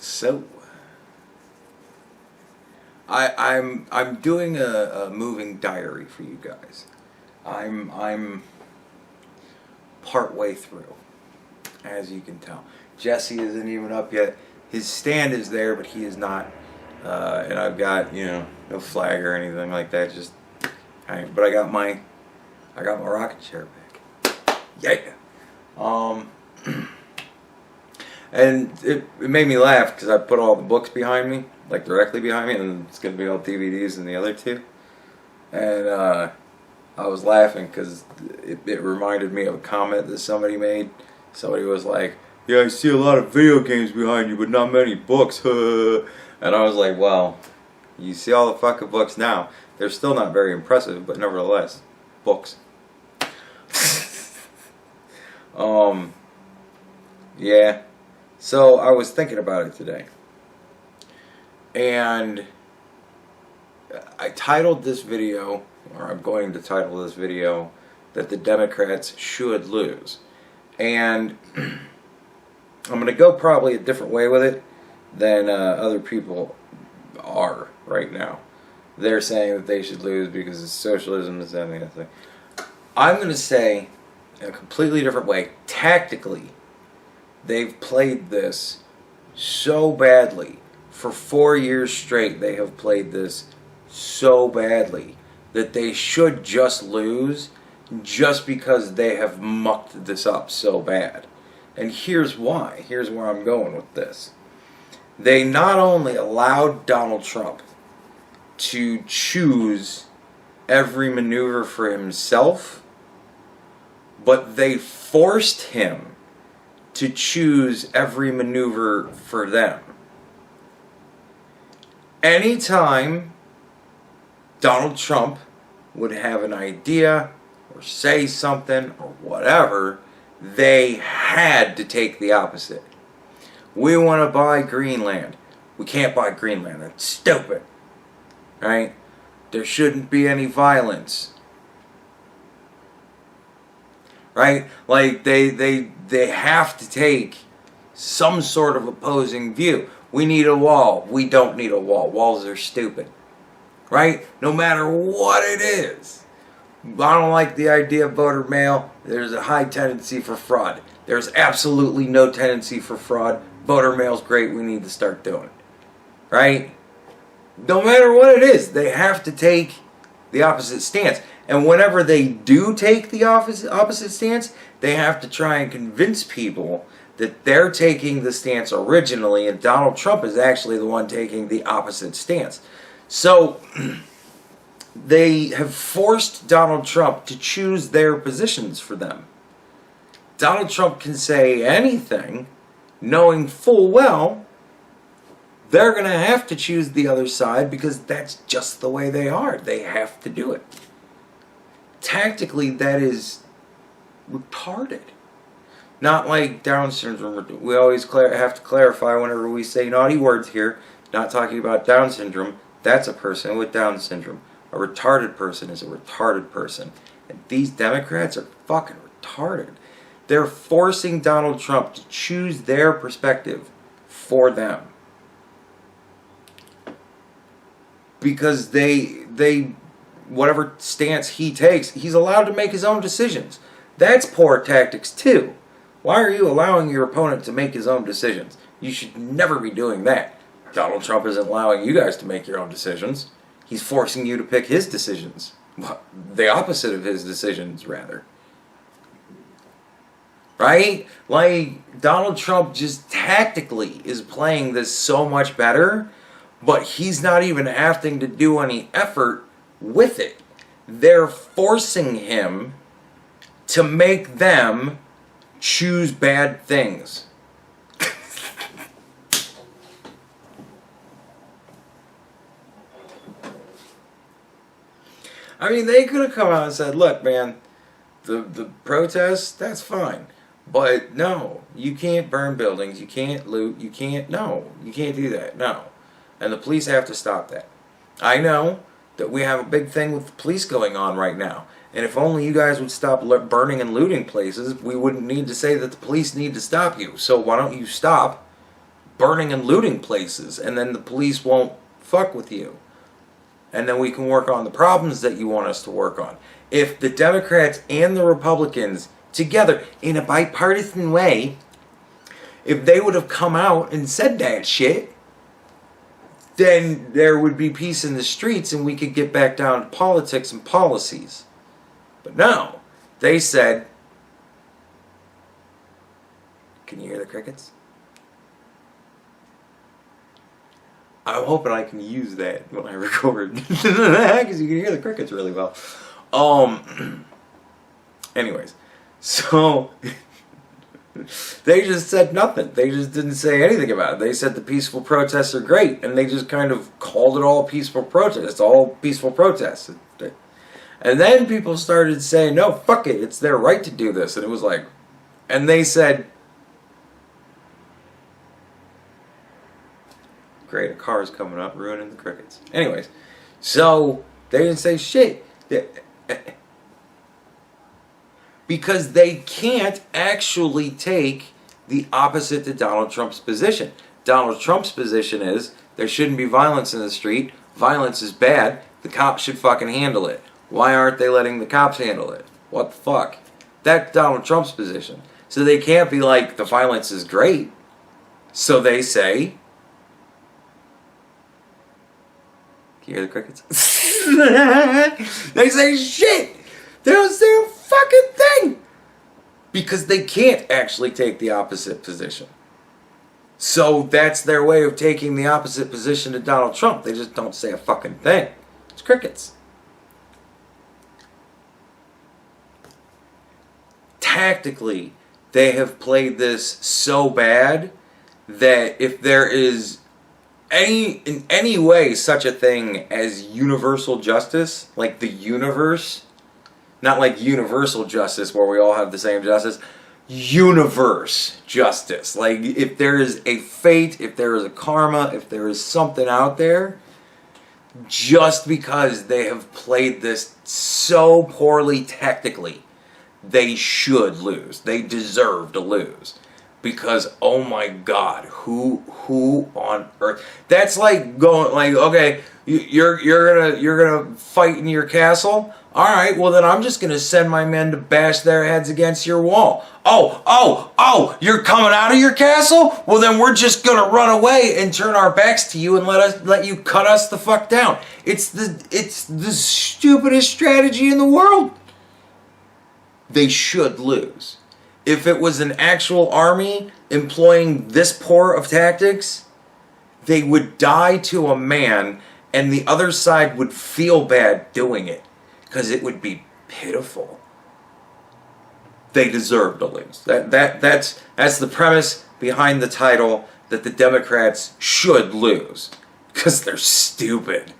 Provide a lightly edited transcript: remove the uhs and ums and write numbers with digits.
So, I'm doing a moving diary for you guys. I'm part way through, as you can tell. Jesse isn't even up yet. His stand is there, but he is not. And I've got no flag or anything like that. But I got my rocket chair back. Yeah. And it made me laugh because I put all the books behind me, like directly behind me, and it's going to be all DVDs and the other two. And I was laughing because it reminded me of a comment that somebody made. Somebody was like, "Yeah, I see a lot of video games behind you, but not many books." And I was like, well, you see all the fucking books now. They're still not very impressive, but nevertheless, books. Yeah. So I was thinking about it today, and I titled this video, or I'm going to title this video, that the Democrats should lose. And I'm going to go probably a different way with it than other people are right now. They're saying that they should lose because it's socialism, this, that, and the other thing. I'm going to say in a completely different way. Tactically, they've played this so badly. For 4 years straight, they have played this so badly that they should just lose just because they have mucked this up so bad. And here's why. Here's where I'm going with this. They not only allowed Donald Trump to choose every maneuver for himself, but they forced him to choose every maneuver for them. Anytime Donald Trump would have an idea or say something or whatever, they had to take the opposite. We want to buy Greenland. We can't buy Greenland. That's stupid. Right? There shouldn't be any violence. Right? Like they have to take some sort of opposing view. We need a wall. We don't need a wall. Walls are stupid. Right? No matter what it is. I don't like the idea of voter mail. There's a high tendency for fraud. There's absolutely no tendency for fraud. Voter mail's great. We need to start doing it. Right? No matter what it is, they have to take the opposite stance. And whenever they do take the opposite stance, they have to try and convince people that they're taking the stance originally, and Donald Trump is actually the one taking the opposite stance. So they have forced Donald Trump to choose their positions for them. Donald Trump can say anything, knowing full well they're going to have to choose the other side because that's just the way they are. They have to do it. Tactically, that is retarded. Not like Down syndrome. We always have to clarify whenever we say naughty words here, not talking about Down syndrome. That's a person with Down syndrome. A retarded person is a retarded person. And these Democrats are fucking retarded. They're forcing Donald Trump to choose their perspective for them. Because they whatever stance he takes, he's allowed to make his own decisions. That's poor tactics too. Why are you allowing your opponent to make his own decisions? You should never be doing that. Donald Trump isn't allowing you guys to make your own decisions. He's forcing you to pick his decisions. The opposite of his decisions, rather. Right? Like, Donald Trump just tactically is playing this so much better, but he's not even having to do any effort with it. They're forcing him to make them choose bad things. I mean, they could have come out and said, look, man, the protests, that's fine. But no, you can't burn buildings, you can't loot, you can't do that, no. And the police have to stop that. I know that we have a big thing with the police going on right now. And if only you guys would stop burning and looting places, we wouldn't need to say that the police need to stop you. So why don't you stop burning and looting places, and then the police won't fuck with you. And then we can work on the problems that you want us to work on. If the Democrats and the Republicans together, in a bipartisan way, if they would have come out and said that shit, then there would be peace in the streets and we could get back down to politics and policies. But no, they said, can you hear the crickets? I'm hoping I can use that when I record, because you can hear the crickets really well. Anyways, so they just said nothing. They just didn't say anything about it. They said the peaceful protests are great, and they just kind of called it all peaceful protests. It's all peaceful protests. And then people started saying, no, fuck it, it's their right to do this. And it was like, and they said, great, a car is coming up, ruining the crickets. Anyways, so they didn't say shit. Because they can't actually take the opposite to Donald Trump's position. Donald Trump's position is there shouldn't be violence in the street. Violence is bad. The cops should fucking handle it. Why aren't they letting the cops handle it? What the fuck? That's Donald Trump's position. So they can't be like, the violence is great. So they say, can you hear the crickets? They say shit. They don't say a fucking thing. Because they can't actually take the opposite position. So that's their way of taking the opposite position to Donald Trump. They just don't say a fucking thing. It's crickets. Tactically, they have played this so bad that if there is in any way such a thing as universal justice, like the universe, not like universal justice where we all have the same justice, universe justice. Like if there is a fate, if there is a karma, if there is something out there, just because they have played this so poorly tactically, they should lose. They deserve to lose. Because, oh my God, who on earth? That's like going, like, okay, you're gonna fight in your castle. All right, well then I'm just gonna send my men to bash their heads against your wall. Oh, you're coming out of your castle? Well then we're just gonna run away and turn our backs to you and let you cut us the fuck down. It's the stupidest strategy in the world. They should lose. If it was an actual army employing this poor of tactics, they would die to a man and the other side would feel bad doing it because it would be pitiful. They deserve to lose. That's the premise behind the title, that the Democrats should lose because they're stupid.